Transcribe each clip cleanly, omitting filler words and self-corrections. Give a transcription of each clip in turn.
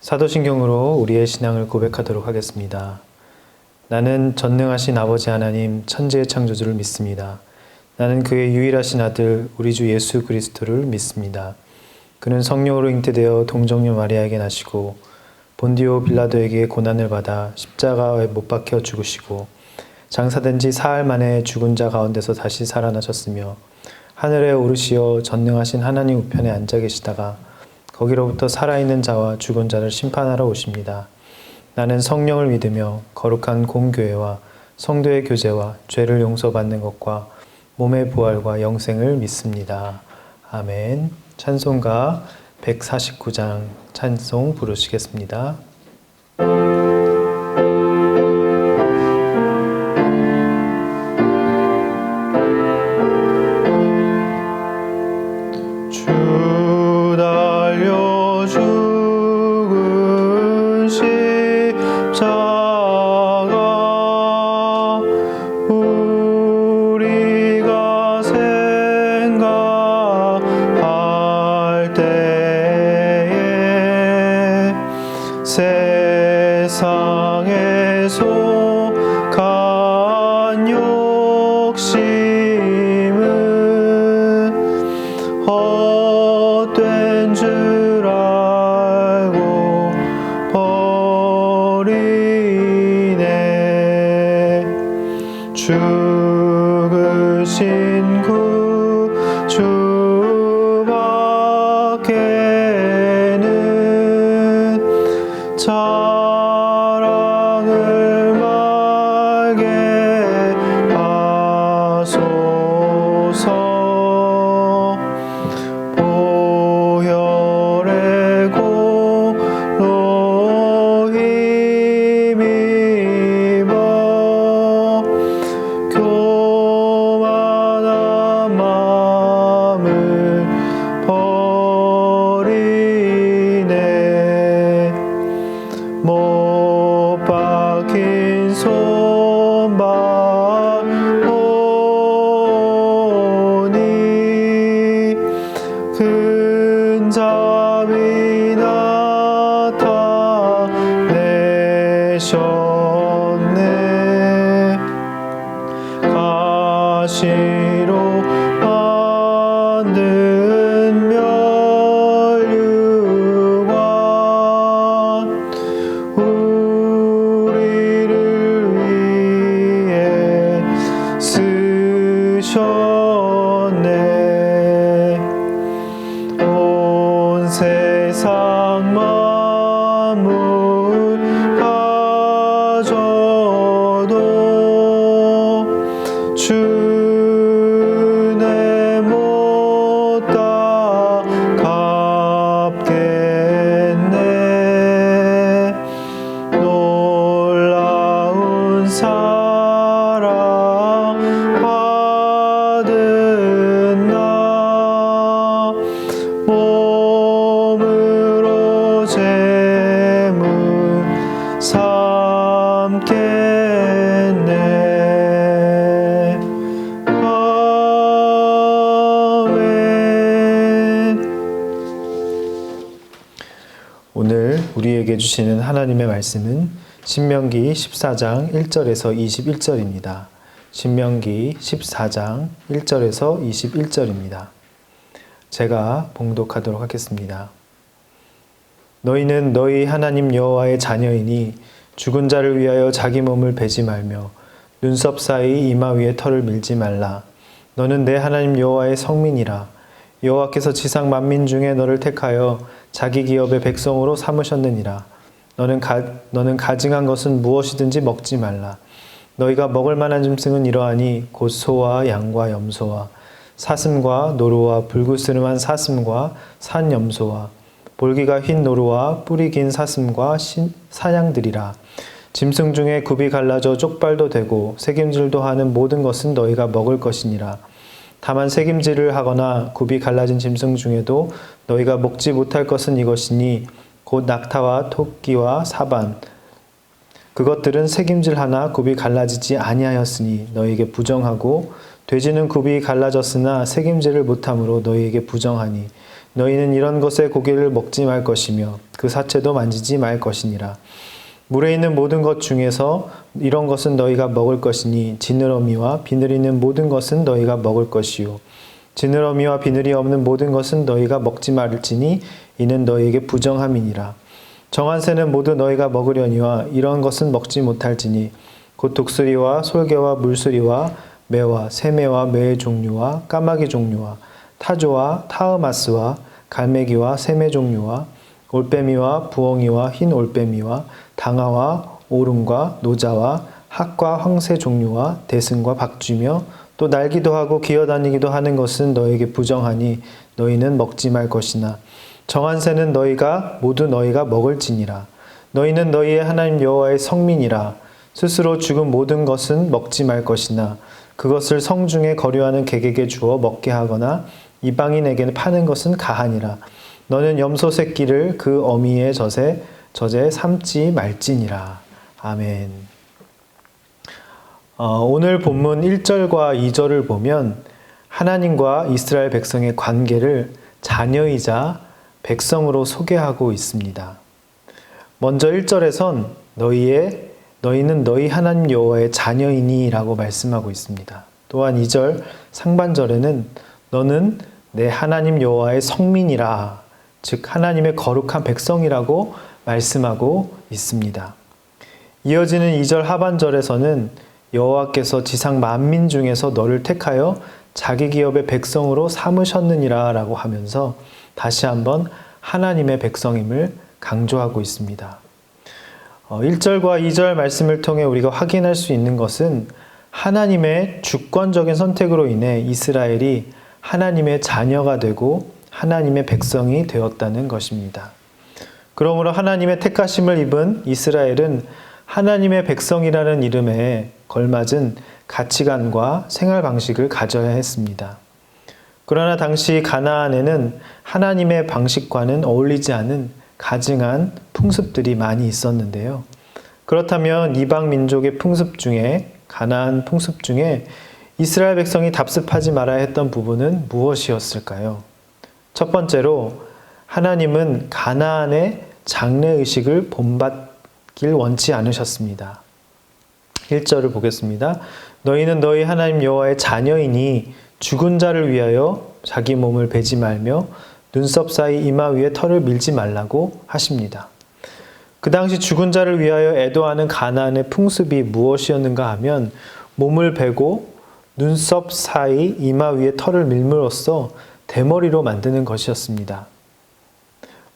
사도신경으로 우리의 신앙을 고백하도록 하겠습니다. 나는 전능하신 아버지 하나님 천지의 창조주를 믿습니다. 나는 그의 유일하신 아들 우리 주 예수 그리스도를 믿습니다. 그는 성령으로 잉태되어 동정녀 마리아에게 나시고 본디오 빌라도에게 고난을 받아 십자가에 못 박혀 죽으시고 장사된 지 사흘 만에 죽은 자 가운데서 다시 살아나셨으며 하늘에 오르시어 전능하신 하나님 우편에 앉아 계시다가 거기로부터 살아있는 자와 죽은 자를 심판하러 오십니다. 나는 성령을 믿으며 거룩한 공교회와 성도의 교제와 죄를 용서받는 것과 몸의 부활과 영생을 믿습니다. 아멘. 찬송가 149장 찬송 부르시겠습니다. 세상에 속한 욕심은 헛된 줄 알고 버리네. 죽으신 구주밖에는 자랑을 말게 하소서. 보혈의 공로 힘입어 교만한 마음을 버리네. 못 박힌 손발 보니 큰 자비 나타내셨네. 가시로 만든 면류관 우리를 위해 쓰셨네. 온 세상 만물 가져도 주내 못 다 갚겠네. 놀라운 사랑 받은 나 몸으로 제물 삼겠네. 아멘. 오늘 우리에게 주시는 하나님의 말씀은 신명기 14장 1절에서 21절입니다. 신명기 14장 1절에서 21절입니다. 제가 봉독하도록 하겠습니다. 너희는 너희 하나님 여호와의 자녀이니 죽은 자를 위하여 자기 몸을 베지 말며 눈썹 사이 이마 위에 털을 밀지 말라. 너는 내 하나님 여호와의 성민이라. 여호와께서 지상 만민 중에 너를 택하여 자기 기업의 백성으로 삼으셨느니라. 너는 가증한 것은 무엇이든지 먹지 말라. 너희가 먹을 만한 짐승은 이러하니 곧 소와 양과 염소와 사슴과 노루와 불구스름한 사슴과 산 염소와 볼기가 흰 노루와 뿌리 긴 사슴과 사냥들이라. 짐승 중에 굽이 갈라져 쪽발도 되고 새김질도 하는 모든 것은 너희가 먹을 것이니라. 다만 새김질을 하거나 굽이 갈라진 짐승 중에도 너희가 먹지 못할 것은 이것이니 곧 낙타와 토끼와 사반. 그것들은 새김질 하나 굽이 갈라지지 아니하였으니 너희에게 부정하고 돼지는 굽이 갈라졌으나 새김질을 못함으로 너희에게 부정하니 너희는 이런 것의 고기를 먹지 말 것이며 그 사체도 만지지 말 것이니라. 물에 있는 모든 것 중에서 이런 것은 너희가 먹을 것이니 지느러미와 비늘이 있는 모든 것은 너희가 먹을 것이요 지느러미와 비늘이 없는 모든 것은 너희가 먹지 말지니 이는 너희에게 부정함이니라. 정한 새는 모두 너희가 먹으려니와 이런 것은 먹지 못할지니 곧 독수리와 솔개와 물수리와 매와 새매와 매의 종류와 까마귀 종류와 타조와 타흐마스와 갈매기와 새매 종류와 올빼미와 부엉이와 흰 올빼미와 당아와 오름과 노자와 학과 황새 종류와 대승과 박쥐며 또 날기도 하고 기어다니기도 하는 것은 너에게 부정하니 너희는 먹지 말 것이나 정한 새는 모두 너희가 먹을지니라. 너희는 너희의 하나님 여호와의 성민이라. 스스로 죽은 모든 것은 먹지 말 것이나 그것을 성중에 거류하는 객에게 주어 먹게 하거나 이방인에게 파는 것은 가하니라. 너는 염소 새끼를 그 어미의 젖에 삶지 말지니라. 아멘. 오늘 본문 1절과 2절을 보면 하나님과 이스라엘 백성의 관계를 자녀이자 백성으로 소개하고 있습니다. 먼저 1절에선 너희는 너희 하나님 여호와의 자녀이니 라고 말씀하고 있습니다. 또한 2절 상반절에는 너는 내 하나님 여호와의 성민이라, 즉 하나님의 거룩한 백성이라고 말씀하고 있습니다. 이어지는 2절 하반절에서는 여호와께서 지상 만민 중에서 너를 택하여 자기 기업의 백성으로 삼으셨느니라 라고 하면서 다시 한번 하나님의 백성임을 강조하고 있습니다. 1절과 2절 말씀을 통해 우리가 확인할 수 있는 것은 하나님의 주권적인 선택으로 인해 이스라엘이 하나님의 자녀가 되고 하나님의 백성이 되었다는 것입니다. 그러므로 하나님의 택하심을 입은 이스라엘은 하나님의 백성이라는 이름에 걸맞은 가치관과 생활 방식을 가져야 했습니다. 그러나 당시 가나안에는 하나님의 방식과는 어울리지 않은 가증한 풍습들이 많이 있었는데요. 그렇다면 이방 민족의 풍습 중에, 가나안 풍습 중에 이스라엘 백성이 답습하지 말아야 했던 부분은 무엇이었을까요? 첫 번째로 하나님은 가나안의 장래의식을 본받길 원치 않으셨습니다. 1절을 보겠습니다. 너희는 너희 하나님 여호와의 자녀이니 죽은 자를 위하여 자기 몸을 베지 말며 눈썹 사이 이마 위에 털을 밀지 말라고 하십니다. 그 당시 죽은 자를 위하여 애도하는 가나안의 풍습이 무엇이었는가 하면 몸을 베고 눈썹 사이 이마 위에 털을 밀므로써 대머리로 만드는 것이었습니다.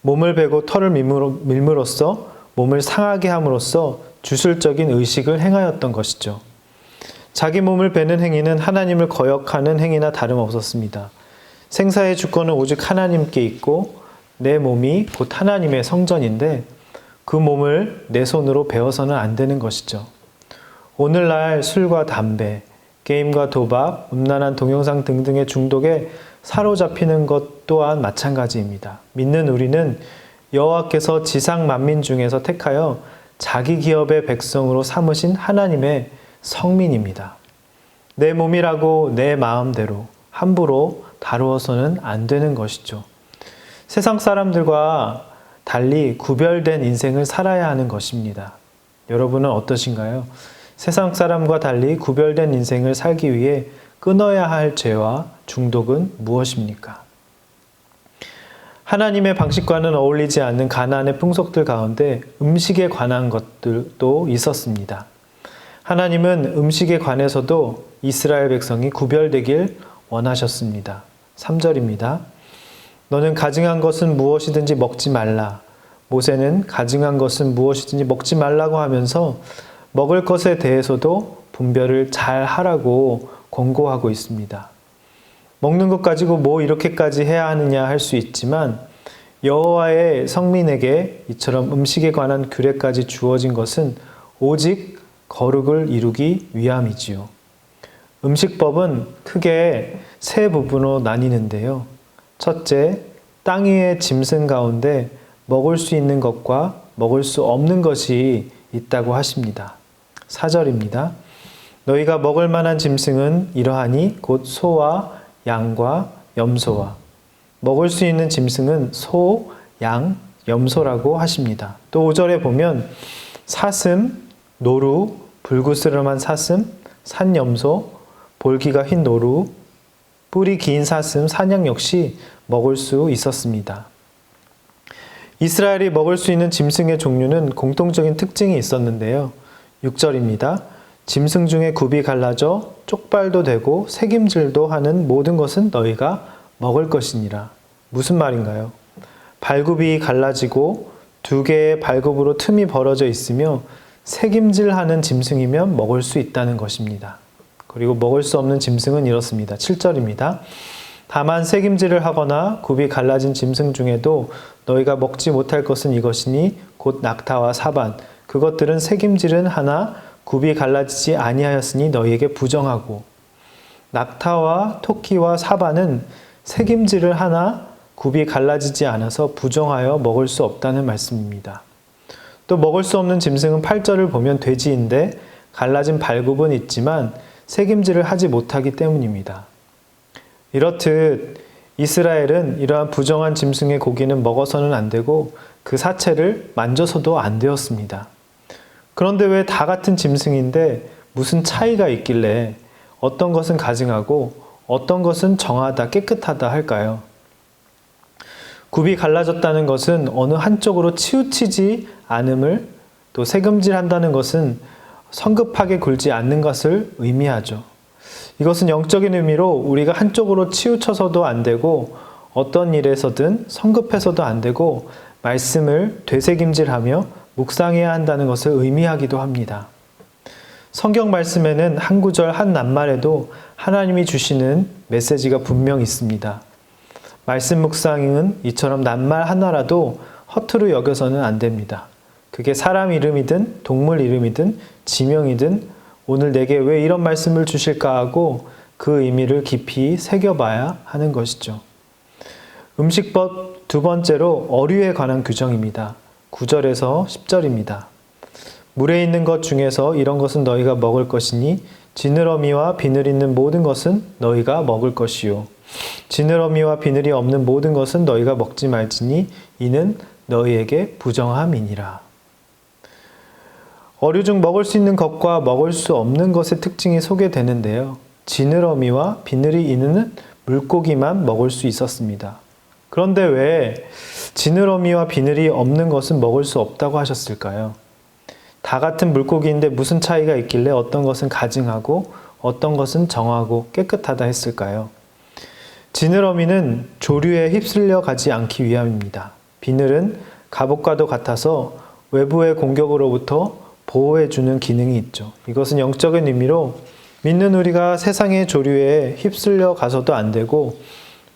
몸을 베고 털을 밀므로써 몸을 상하게 함으로써 주술적인 의식을 행하였던 것이죠. 자기 몸을 베는 행위는 하나님을 거역하는 행위나 다름없었습니다. 생사의 주권은 오직 하나님께 있고 내 몸이 곧 하나님의 성전인데 그 몸을 내 손으로 베어서는 안 되는 것이죠. 오늘날 술과 담배, 게임과 도박, 음란한 동영상 등등의 중독에 사로잡히는 것 또한 마찬가지입니다. 믿는 우리는 여호와께서 지상 만민 중에서 택하여 자기 기업의 백성으로 삼으신 하나님의 성민입니다. 내 몸이라고 내 마음대로 함부로 다루어서는 안 되는 것이죠. 세상 사람들과 달리 구별된 인생을 살아야 하는 것입니다. 여러분은 어떠신가요? 세상 사람과 달리 구별된 인생을 살기 위해 끊어야 할 죄와 중독은 무엇입니까? 하나님의 방식과는 어울리지 않는 가나안의 풍속들 가운데 음식에 관한 것들도 있었습니다. 하나님은 음식에 관해서도 이스라엘 백성이 구별되길 원하셨습니다. 3절입니다. 너는 가증한 것은 무엇이든지 먹지 말라. 모세는 가증한 것은 무엇이든지 먹지 말라고 하면서 먹을 것에 대해서도 분별을 잘 하라고 권고하고 있습니다. 먹는 것 가지고 뭐 이렇게까지 해야 하느냐 할 수 있지만 여호와의 성민에게 이처럼 음식에 관한 규례까지 주어진 것은 오직 거룩을 이루기 위함이지요. 음식법은 크게 세 부분으로 나뉘는데요. 첫째, 땅 위의 짐승 가운데 먹을 수 있는 것과 먹을 수 없는 것이 있다고 하십니다. 4절입니다. 너희가 먹을 만한 짐승은 이러하니 곧 소와 양과 염소와 먹을 수 있는 짐승은 소, 양, 염소라고 하십니다. 또 5절에 보면 사슴, 노루, 불구스름한 사슴, 산염소, 볼기가 흰 노루, 뿔이 긴 사슴, 산양 역시 먹을 수 있었습니다. 이스라엘이 먹을 수 있는 짐승의 종류는 공통적인 특징이 있었는데요. 6절입니다. 짐승 중에 굽이 갈라져 쪽발도 되고 새김질도 하는 모든 것은 너희가 먹을 것이니라. 무슨 말인가요? 발굽이 갈라지고 두 개의 발굽으로 틈이 벌어져 있으며 새김질하는 짐승이면 먹을 수 있다는 것입니다. 그리고 먹을 수 없는 짐승은 이렇습니다. 7절입니다. 다만 새김질을 하거나 굽이 갈라진 짐승 중에도 너희가 먹지 못할 것은 이것이니 곧 낙타와 사반. 그것들은 새김질은 하나 굽이 갈라지지 아니하였으니 너희에게 부정하고, 낙타와 토끼와 사반은 새김질을 하나 굽이 갈라지지 않아서 부정하여 먹을 수 없다는 말씀입니다. 또 먹을 수 없는 짐승은 8절을 보면 돼지인데 갈라진 발굽은 있지만 새김질을 하지 못하기 때문입니다. 이렇듯 이스라엘은 이러한 부정한 짐승의 고기는 먹어서는 안 되고 그 사체를 만져서도 안 되었습니다. 그런데 왜 다 같은 짐승인데 무슨 차이가 있길래 어떤 것은 가증하고 어떤 것은 정하다, 깨끗하다 할까요? 굽이 갈라졌다는 것은 어느 한쪽으로 치우치지 않음을, 또 새금질한다는 것은 성급하게 굴지 않는 것을 의미하죠. 이것은 영적인 의미로 우리가 한쪽으로 치우쳐서도 안 되고 어떤 일에서든 성급해서도 안 되고 말씀을 되새김질하며 묵상해야 한다는 것을 의미하기도 합니다. 성경 말씀에는 한 구절 한 낱말에도 하나님이 주시는 메시지가 분명 있습니다. 말씀 묵상은 이처럼 낱말 하나라도 허투루 여겨서는 안 됩니다. 그게 사람 이름이든 동물 이름이든 지명이든 오늘 내게 왜 이런 말씀을 주실까 하고 그 의미를 깊이 새겨봐야 하는 것이죠. 음식법 두 번째로 어류에 관한 규정입니다. 9절에서 10절입니다. 물에 있는 것 중에서 이런 것은 너희가 먹을 것이니 지느러미와 비늘 있는 모든 것은 너희가 먹을 것이요. 지느러미와 비늘이 없는 모든 것은 너희가 먹지 말지니 이는 너희에게 부정함이니라. 어류 중 먹을 수 있는 것과 먹을 수 없는 것의 특징이 소개되는데요. 지느러미와 비늘이 있는 물고기만 먹을 수 있었습니다. 그런데 왜 지느러미와 비늘이 없는 것은 먹을 수 없다고 하셨을까요? 다 같은 물고기인데 무슨 차이가 있길래 어떤 것은 가증하고 어떤 것은 정하고 깨끗하다 했을까요? 지느러미는 조류에 휩쓸려 가지 않기 위함입니다. 비늘은 갑옷과도 같아서 외부의 공격으로부터 보호해주는 기능이 있죠. 이것은 영적인 의미로 믿는 우리가 세상의 조류에 휩쓸려 가서도 안 되고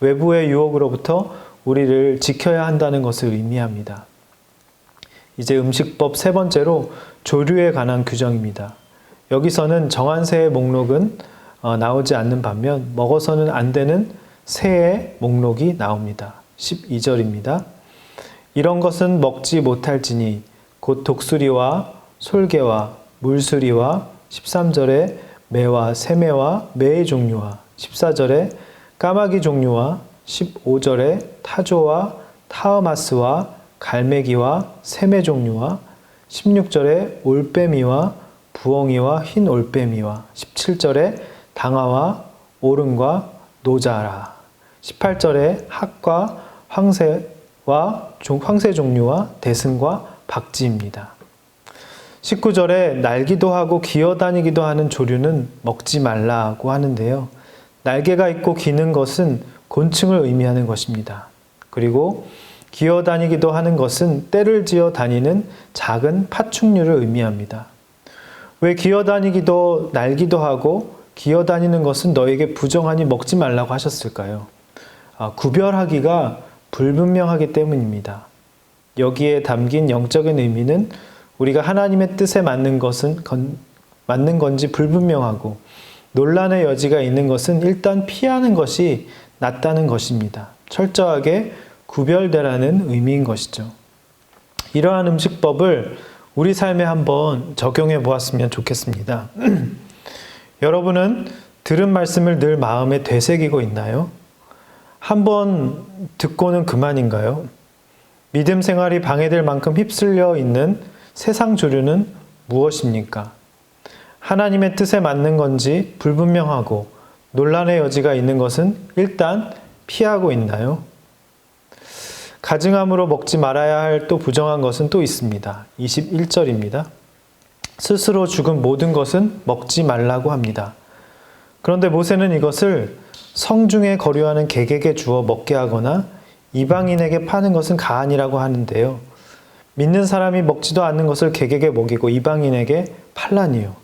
외부의 유혹으로부터 우리를 지켜야 한다는 것을 의미합니다. 이제 음식법 세 번째로 조류에 관한 규정입니다. 여기서는 정한 새의 목록은 나오지 않는 반면 먹어서는 안 되는 새의 목록이 나옵니다. 12절입니다. 이런 것은 먹지 못할지니 곧 독수리와 솔개와 물수리와 13절에 매와 새매와 매의 종류와 14절에 까마귀 종류와 15절에 타조와 타흐마스와 갈매기와 새매 종류와 16절에 올빼미와 부엉이와 흰 올빼미와 17절에 당아와 오름과 노자라 18절에 학과 황새와 황새 종류와 대승과 박쥐입니다. 19절에 날기도 하고 기어다니기도 하는 조류는 먹지 말라고 하는데요. 날개가 있고 기는 것은 곤충을 의미하는 것입니다. 그리고 기어다니기도 하는 것은 떼를 지어 다니는 작은 파충류를 의미합니다. 왜 기어다니기도 날기도 하고 기어다니는 것은 너에게 부정하니 먹지 말라고 하셨을까요? 구별하기가 불분명하기 때문입니다. 여기에 담긴 영적인 의미는 우리가 하나님의 뜻에 맞는 건지 불분명하고 논란의 여지가 있는 것은 일단 피하는 것이 낫다는 것입니다. 철저하게 구별되라는 의미인 것이죠. 이러한 음식법을 우리 삶에 한번 적용해 보았으면 좋겠습니다. 여러분은 들은 말씀을 늘 마음에 되새기고 있나요? 한번 듣고는 그만인가요? 믿음 생활이 방해될 만큼 휩쓸려 있는 세상 조류는 무엇입니까? 하나님의 뜻에 맞는 건지 불분명하고 논란의 여지가 있는 것은 일단 피하고 있나요? 가증함으로 먹지 말아야 할 또 부정한 것은 또 있습니다. 21절입니다. 스스로 죽은 모든 것은 먹지 말라고 합니다. 그런데 모세는 이것을 성중에 거류하는 객에게 주어 먹게 하거나 이방인에게 파는 것은 가안이라고 하는데요. 믿는 사람이 먹지도 않는 것을 객에게 먹이고 이방인에게 팔라니요.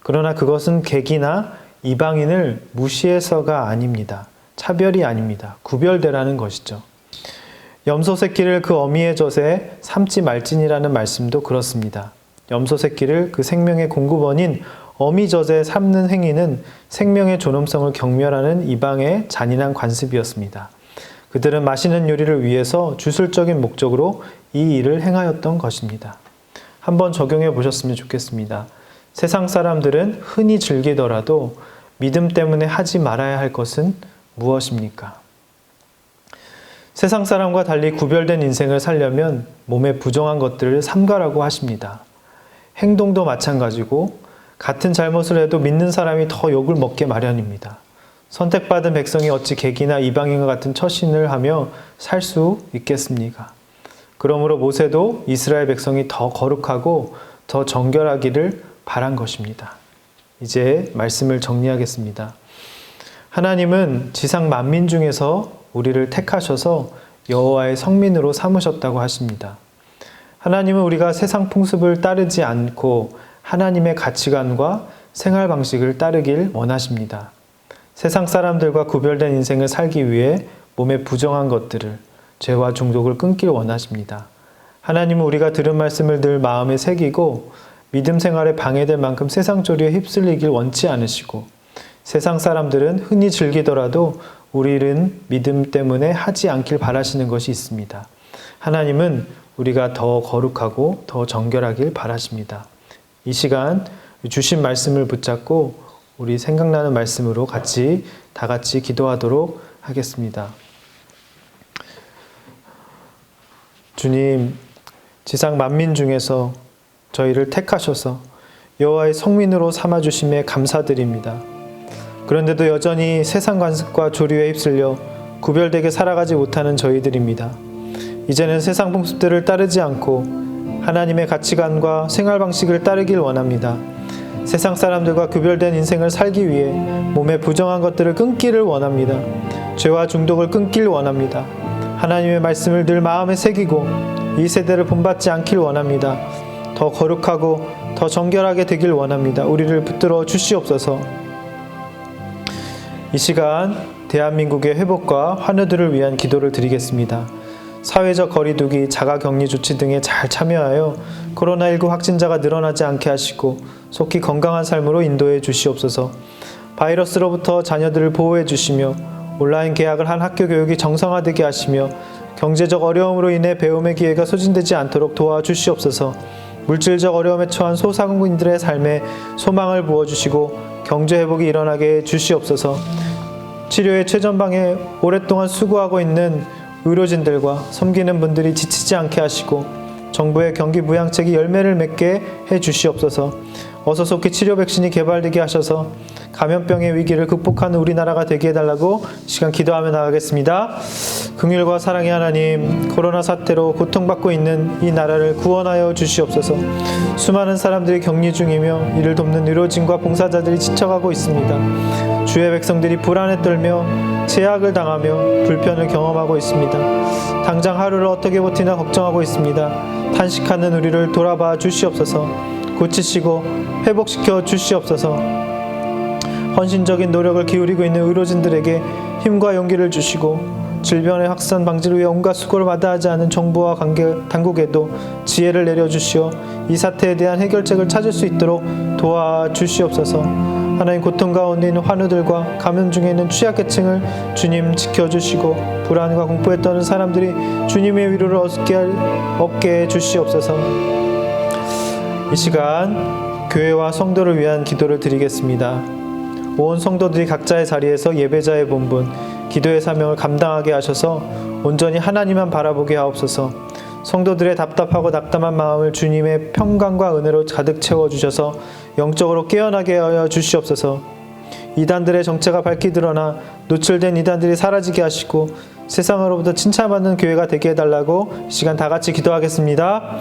그러나 그것은 객이나 이방인을 무시해서가 아닙니다. 차별이 아닙니다. 구별되라는 것이죠. 염소 새끼를 그 어미의 젖에 삼지 말지니라는 말씀도 그렇습니다. 염소 새끼를 그 생명의 공급원인 어미 젖에 삼는 행위는 생명의 존엄성을 경멸하는 이방의 잔인한 관습이었습니다. 그들은 마시는 요리를 위해서 주술적인 목적으로 이 일을 행하였던 것입니다. 한번 적용해 보셨으면 좋겠습니다. 세상 사람들은 흔히 즐기더라도 믿음 때문에 하지 말아야 할 것은 무엇입니까? 세상 사람과 달리 구별된 인생을 살려면 몸에 부정한 것들을 삼가라고 하십니다. 행동도 마찬가지고 같은 잘못을 해도 믿는 사람이 더 욕을 먹게 마련입니다. 선택받은 백성이 어찌 객이나 이방인과 같은 처신을 하며 살 수 있겠습니까? 그러므로 모세도 이스라엘 백성이 더 거룩하고 더 정결하기를 바란 것입니다. 이제 말씀을 정리하겠습니다. 하나님은 지상 만민 중에서 우리를 택하셔서 여호와의 성민으로 삼으셨다고 하십니다. 하나님은 우리가 세상 풍습을 따르지 않고 하나님의 가치관과 생활 방식을 따르길 원하십니다. 세상 사람들과 구별된 인생을 살기 위해 몸에 부정한 것들을, 죄와 중독을 끊길 원하십니다. 하나님은 우리가 들은 말씀을 늘 마음에 새기고 믿음 생활에 방해될 만큼 세상 조류에 휩쓸리길 원치 않으시고 세상 사람들은 흔히 즐기더라도 우리는 믿음 때문에 하지 않길 바라시는 것이 있습니다. 하나님은 우리가 더 거룩하고 더 정결하길 바라십니다. 이 시간 주신 말씀을 붙잡고 우리 생각나는 말씀으로 다 같이 기도하도록 하겠습니다. 주님, 지상 만민 중에서 저희를 택하셔서 여호와의 성민으로 삼아주심에 감사드립니다. 그런데도 여전히 세상 관습과 조류에 휩쓸려 구별되게 살아가지 못하는 저희들입니다. 이제는 세상 풍습들을 따르지 않고 하나님의 가치관과 생활 방식을 따르길 원합니다. 세상 사람들과 구별된 인생을 살기 위해 몸에 부정한 것들을 끊기를 원합니다. 죄와 중독을 끊길 원합니다. 하나님의 말씀을 늘 마음에 새기고 이 세대를 본받지 않길 원합니다. 더 거룩하고 더 정결하게 되길 원합니다. 우리를 붙들어 주시옵소서. 이 시간 대한민국의 회복과 환우들을 위한 기도를 드리겠습니다. 사회적 거리두기, 자가격리 조치 등에 잘 참여하여 코로나19 확진자가 늘어나지 않게 하시고 속히 건강한 삶으로 인도해 주시옵소서. 바이러스로부터 자녀들을 보호해 주시며 온라인 개학을 한 학교 교육이 정상화되게 하시며 경제적 어려움으로 인해 배움의 기회가 소진되지 않도록 도와주시옵소서. 물질적 어려움에 처한 소상공인들의 삶에 소망을 부어주시고 경제 회복이 일어나게 해 주시옵소서. 치료의 최전방에 오랫동안 수고하고 있는 의료진들과 섬기는 분들이 지치지 않게 하시고 정부의 경기 부양책이 열매를 맺게 해 주시옵소서. 어서 속히 치료 백신이 개발되게 하셔서 감염병의 위기를 극복하는 우리나라가 되게 해달라고 시간 기도하며 나가겠습니다. 긍휼과 사랑의 하나님, 코로나 사태로 고통받고 있는 이 나라를 구원하여 주시옵소서. 수많은 사람들이 격리 중이며 이를 돕는 의료진과 봉사자들이 지쳐가고 있습니다. 주의 백성들이 불안에 떨며 제약을 당하며 불편을 경험하고 있습니다. 당장 하루를 어떻게 버티나 걱정하고 있습니다. 탄식하는 우리를 돌아봐 주시옵소서. 고치시고 회복시켜 주시옵소서. 헌신적인 노력을 기울이고 있는 의료진들에게 힘과 용기를 주시고 질병의 확산 방지를 위해 온갖 수고를 마다하지 않은 정부와 당국에도 지혜를 내려주시어 이 사태에 대한 해결책을 찾을 수 있도록 도와주시옵소서. 하나님, 고통 가운데 있는 환우들과 감염 중에 있는 취약계층을 주님 지켜주시고 불안과 공포에 떠는 사람들이 주님의 위로를 얻게 해주시옵소서. 이 시간 교회와 성도를 위한 기도를 드리겠습니다. 온 성도들이 각자의 자리에서 예배자의 본분, 기도의 사명을 감당하게 하셔서 온전히 하나님만 바라보게 하옵소서. 성도들의 답답하고 낙담한 마음을 주님의 평강과 은혜로 가득 채워주셔서 영적으로 깨어나게 하여 주시옵소서. 이단들의 정체가 밝히 드러나 노출된 이단들이 사라지게 하시고 세상으로부터 칭찬받는 교회가 되게 해달라고 이 시간 다 같이 기도하겠습니다.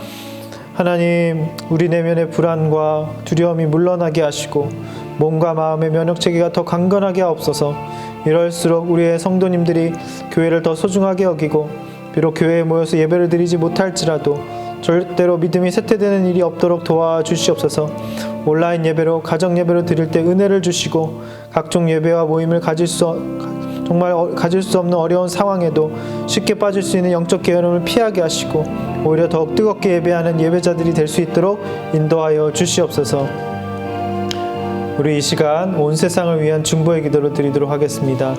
하나님, 우리 내면의 불안과 두려움이 물러나게 하시고 몸과 마음의 면역체계가 더 강건하게 하옵소서. 이럴수록 우리의 성도님들이 교회를 더 소중하게 여기고 비록 교회에 모여서 예배를 드리지 못할지라도 절대로 믿음이 쇠퇴되는 일이 없도록 도와주시옵소서. 온라인 예배로 가정 예배로 드릴 때 은혜를 주시고 각종 예배와 모임을 가질 수 없는 어려운 상황에도 쉽게 빠질 수 있는 영적 게으름을 피하게 하시고 오히려 더욱 뜨겁게 예배하는 예배자들이 될 수 있도록 인도하여 주시옵소서. 우리 이 시간 온 세상을 위한 중보의 기도를 드리도록 하겠습니다.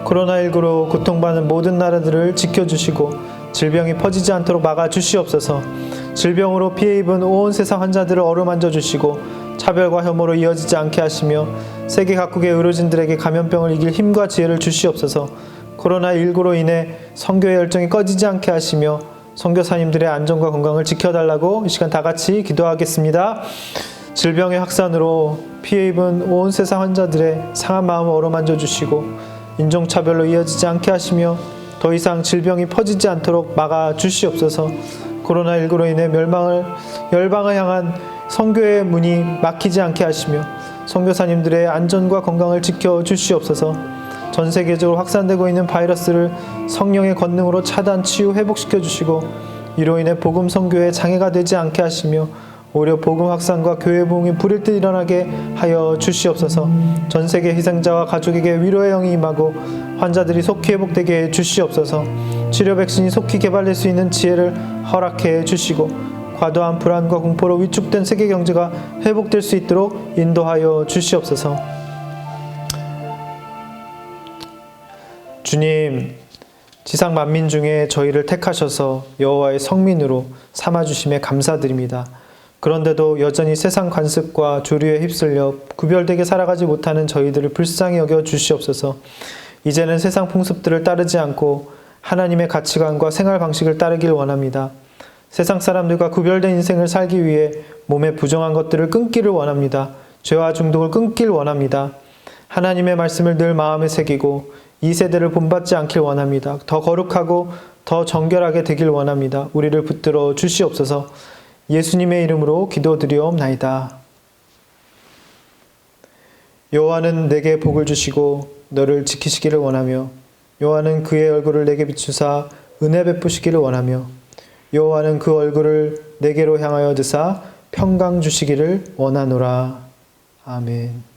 코로나19로 고통받는 모든 나라들을 지켜주시고 질병이 퍼지지 않도록 막아주시옵소서. 질병으로 피해 입은 온 세상 환자들을 어루만져 주시고 차별과 혐오로 이어지지 않게 하시며 세계 각국의 의료진들에게 감염병을 이길 힘과 지혜를 주시옵소서. 코로나19로 인해 선교의 열정이 꺼지지 않게 하시며 선교사님들의 안전과 건강을 지켜달라고 이 시간 다 같이 기도하겠습니다. 질병의 확산으로 피해 입은 온 세상 환자들의 상한 마음을 어루만져 주시고 인종차별로 이어지지 않게 하시며 더 이상 질병이 퍼지지 않도록 막아 주시옵소서. 코로나19로 인해 열방을 향한 선교의 문이 막히지 않게 하시며 선교사님들의 안전과 건강을 지켜 주시옵소서. 전 세계적으로 확산되고 있는 바이러스를 성령의 권능으로 차단, 치유, 회복시켜 주시고 이로 인해 복음 선교에 장애가 되지 않게 하시며 오히려 복음 확산과 교회 부흥이 불일 듯 일어나게 하여 주시옵소서. 전 세계 희생자와 가족에게 위로의 영이 임하고 환자들이 속히 회복되게 해 주시옵소서. 치료 백신이 속히 개발될 수 있는 지혜를 허락해 주시고 과도한 불안과 공포로 위축된 세계 경제가 회복될 수 있도록 인도하여 주시옵소서. 주님, 지상 만민 중에 저희를 택하셔서 여호와의 성민으로 삼아주심에 감사드립니다. 그런데도 여전히 세상 관습과 조류에 휩쓸려 구별되게 살아가지 못하는 저희들을 불쌍히 여겨 주시옵소서. 이제는 세상 풍습들을 따르지 않고 하나님의 가치관과 생활 방식을 따르길 원합니다. 세상 사람들과 구별된 인생을 살기 위해 몸에 부정한 것들을 끊기를 원합니다. 죄와 중독을 끊길 원합니다. 하나님의 말씀을 늘 마음에 새기고 이 세대를 본받지 않길 원합니다. 더 거룩하고 더 정결하게 되길 원합니다. 우리를 붙들어 주시옵소서. 예수님의 이름으로 기도드리옵나이다. 여호와는 내게 복을 주시고 너를 지키시기를 원하며 여호와는 그의 얼굴을 내게 비추사 은혜 베푸시기를 원하며 여호와는 그 얼굴을 내게로 향하여 드사 평강 주시기를 원하노라. 아멘.